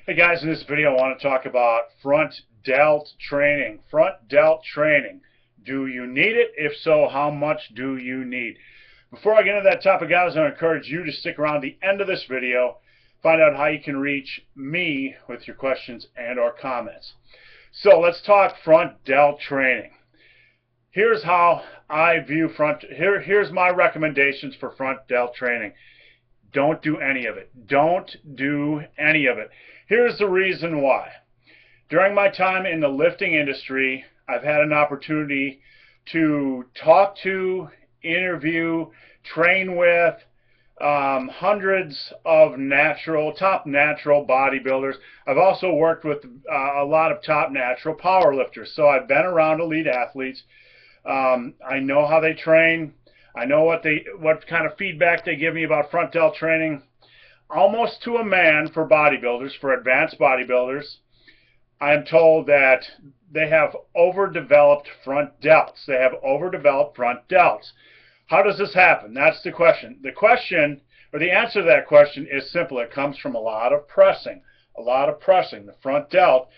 Hey guys, in this video I want to talk about front delt training. Front delt training. Do you need it? If so, how much do you need? Before I get into that topic, guys, I encourage you to stick around the end of this video, find out how you can reach me with your questions and or comments. So let's talk front delt training. Here's how I view here's my recommendations for front delt training. Don't do any of it. Don't do any of it. Here's the reason why. During my time in the lifting industry, I've had an opportunity to talk to, interview, train with hundreds of top natural bodybuilders. I've also worked with a lot of top natural power lifters. So I've been around elite athletes. I know how they train. I know what kind of feedback they give me about front delt training. Almost to a man for bodybuilders, for advanced bodybuilders, I am told that they have overdeveloped front delts. They have overdeveloped front delts. How does this happen? That's the question. The question, or the answer to that question is simple. It comes from a lot of pressing. A lot of pressing. The front delt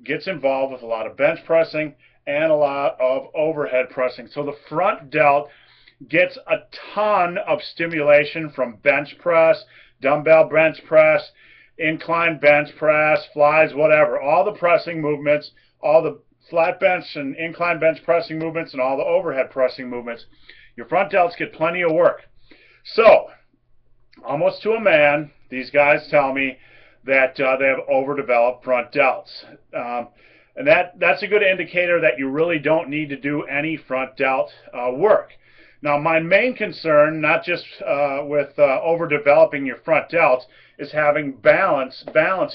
gets involved with a lot of bench pressing and a lot of overhead pressing. So the front delt gets a ton of stimulation from bench press, dumbbell bench press, incline bench press, flies, whatever. All the pressing movements, all the flat bench and incline bench pressing movements, and all the overhead pressing movements. Your front delts get plenty of work. So, almost to a man, these guys tell me that they have overdeveloped front delts. And that's a good indicator that you really don't need to do any front delt work. Now, my main concern, not just with overdeveloping your front delts, is having balance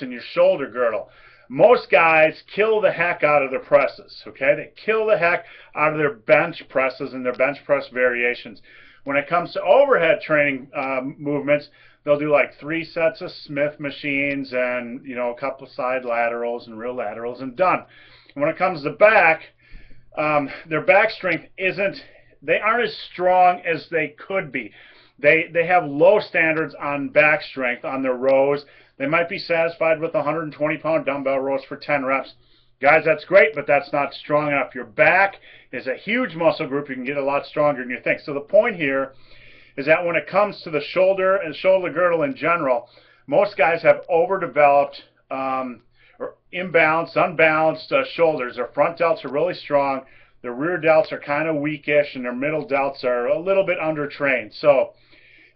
in your shoulder girdle. Most guys kill the heck out of their presses, okay? They kill the heck out of their bench presses and their bench press variations. When it comes to overhead training movements, they'll do like 3 sets of Smith machines and, you know, a couple of side laterals and real laterals and done. And when it comes to back, their back strength they aren't as strong as they could be. They have low standards on back strength on their rows. They might be satisfied with 120-pound dumbbell rows for 10 reps. Guys, that's great, but that's not strong enough. Your back is a huge muscle group. You can get a lot stronger than you think. So the point here is that when it comes to the shoulder and shoulder girdle in general, most guys have overdeveloped or imbalanced, unbalanced shoulders. Their front delts are really strong. Their rear delts are kind of weakish, and their middle delts are a little bit undertrained. So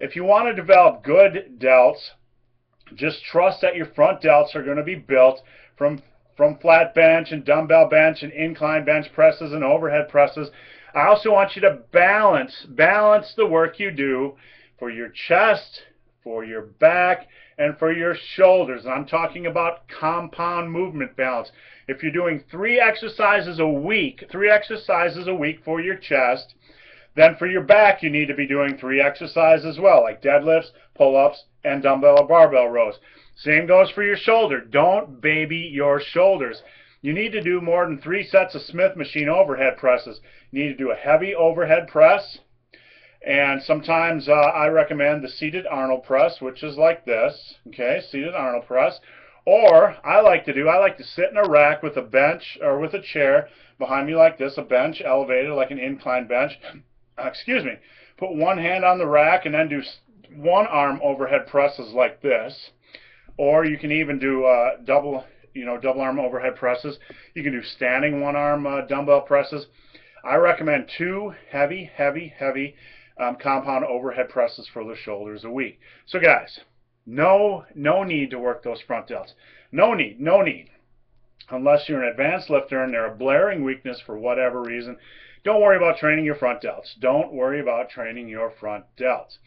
if you want to develop good delts, just trust that your front delts are going to be built from flat bench and dumbbell bench and incline bench presses and overhead presses. I also want you to balance the work you do for your chest, for your back, and for your shoulders. And I'm talking about compound movement balance. If you're doing 3 exercises a week for your chest, then for your back you need to be doing 3 exercises as well, like deadlifts, pull-ups, and dumbbell or barbell rows. Same goes for your shoulder. Don't baby your shoulders. You need to do more than 3 sets of Smith machine overhead presses. You need to do a heavy overhead press, and sometimes I recommend the seated Arnold press, which is like this, okay, seated Arnold press. Or I like to sit in a rack with a bench or with a chair behind me like this, a bench elevated like an incline bench. Excuse me. Put one hand on the rack and then do one arm overhead presses like this. Or you can even do double arm overhead presses. You can do standing one arm dumbbell presses. I recommend 2 heavy compound overhead presses for the shoulders a week. So guys, no need to work those front delts. No need. Unless you're an advanced lifter and they're a blaring weakness for whatever reason, don't worry about training your front delts. Don't worry about training your front delts.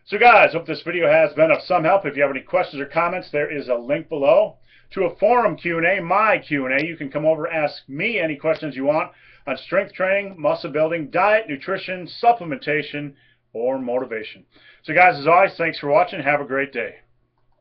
So guys, hope this video has been of some help. If you have any questions or comments, there is a link below to a forum Q&A, my Q&A. You can come over and ask me any questions you want on strength training, muscle building, diet, nutrition, supplementation, or motivation. So guys, as always, thanks for watching. Have a great day.